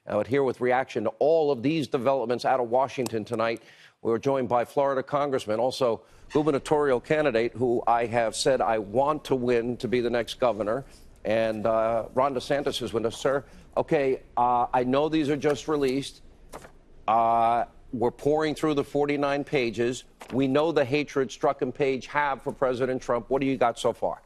But here with reaction to all of these developments out of Washington tonight, we're joined by Florida Congressman, also gubernatorial candidate, who I have said I want to win to be the next governor. And Ron DeSantis is with us, sir. Okay, I know these are just released. We're pouring through the 49 pages. We know the hatred Strzok and Page have for President Trump. What do you got so far?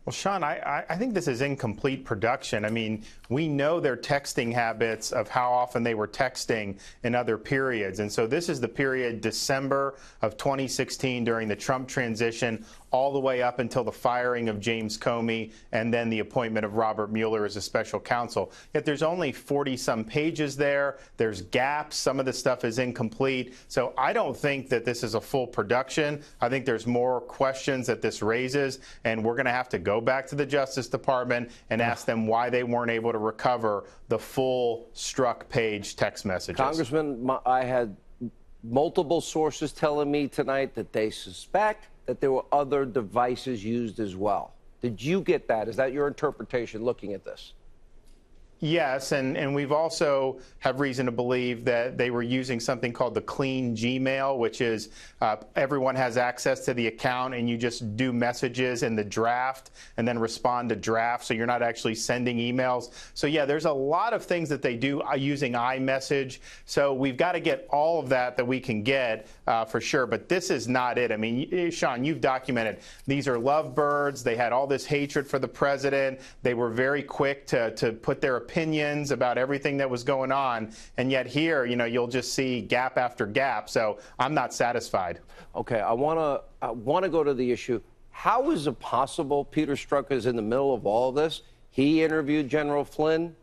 Well, Sean, I think this is incomplete production. I mean, we know their texting habits of how often they were texting in other periods. And so this is the period December of 2016 during the Trump transition, all the way up until the firing of James Comey and then the appointment of Robert Mueller as a special counsel. Yet there's only 40-some pages there. There's gaps. Some of the stuff is incomplete. So I don't think that this is a full production. I think there's more questions that this raises, and we're going to have to go back to the Justice Department and ask them why they weren't able to recover the full Strzok-Page text messages. Congressman, I had multiple sources telling me tonight that they suspect that there were other devices used as well. Did you get that? Is that your interpretation looking at this? Yes, and we've also have reason to believe that they were using something called the clean Gmail, which is everyone has access to the account and you just do messages in the draft and then respond to draft, so you're not actually sending emails. So yeah, there's a lot of things that they do using iMessage. So we've got to get all of that we can get for sure, but this is not it. I mean, Sean, you've documented these are lovebirds. They had all this hatred for the president. They were very quick to put their opinions about everything that was going on, and yet here, you know, you'll just see gap after gap. So I'm not satisfied. Okay, I want to go to the issue. How is it possible Peter Strzok is in the middle of all of this? He interviewed General Flynn,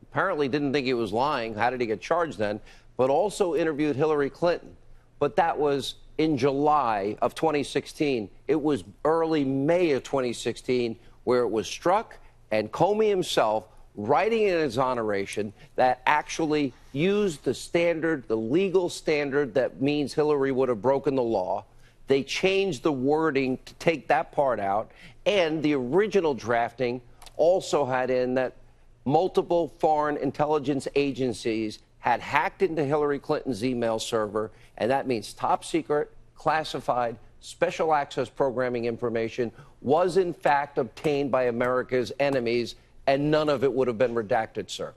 apparently didn't think he was lying. How did he get charged then? But also interviewed Hillary Clinton. But that was in July of 2016. It was early May of 2016 where it was Strzok and Comey himself writing an exoneration that actually used the standard, the legal standard that means Hillary would have broken the law. They changed the wording to take that part out, and the original drafting also had in that multiple foreign intelligence agencies had hacked into Hillary Clinton's email server, and that means top secret, classified, special access programming information was in fact obtained by America's enemies, and none of it would have been redacted, sir.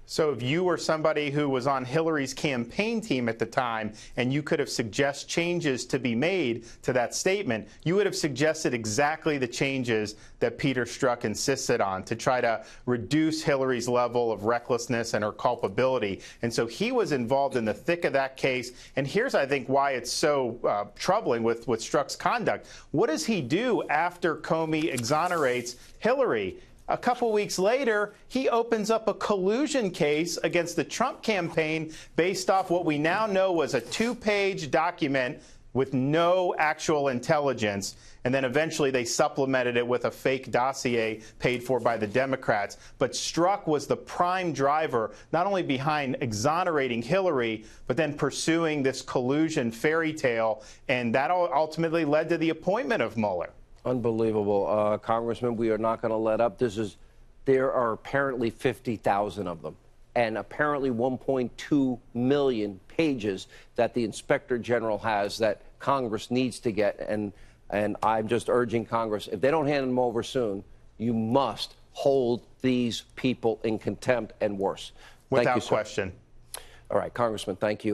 So if you were somebody who was on Hillary's campaign team at the time and you could have suggested changes to be made to that statement, you would have suggested exactly the changes that Peter Strzok insisted on to try to reduce Hillary's level of recklessness and her culpability. And so he was involved in the thick of that case. And here's, I think, why it's so troubling with Strzok's conduct. What does he do after Comey exonerates Hillary? A couple weeks later, he opens up a collusion case against the Trump campaign based off what we now know was a 2-page document with no actual intelligence. And then eventually they supplemented it with a fake dossier paid for by the Democrats. But Strzok was the prime driver, not only behind exonerating Hillary, but then pursuing this collusion fairy tale. And that ultimately led to the appointment of Mueller. Unbelievable. Congressman, we are not going to let up. There are apparently 50,000 of them, and apparently 1.2 million pages that the Inspector General has that Congress needs to get. And I'm just urging Congress, if they don't hand them over soon, you must hold these people in contempt and worse. Without question. All right, Congressman, thank you.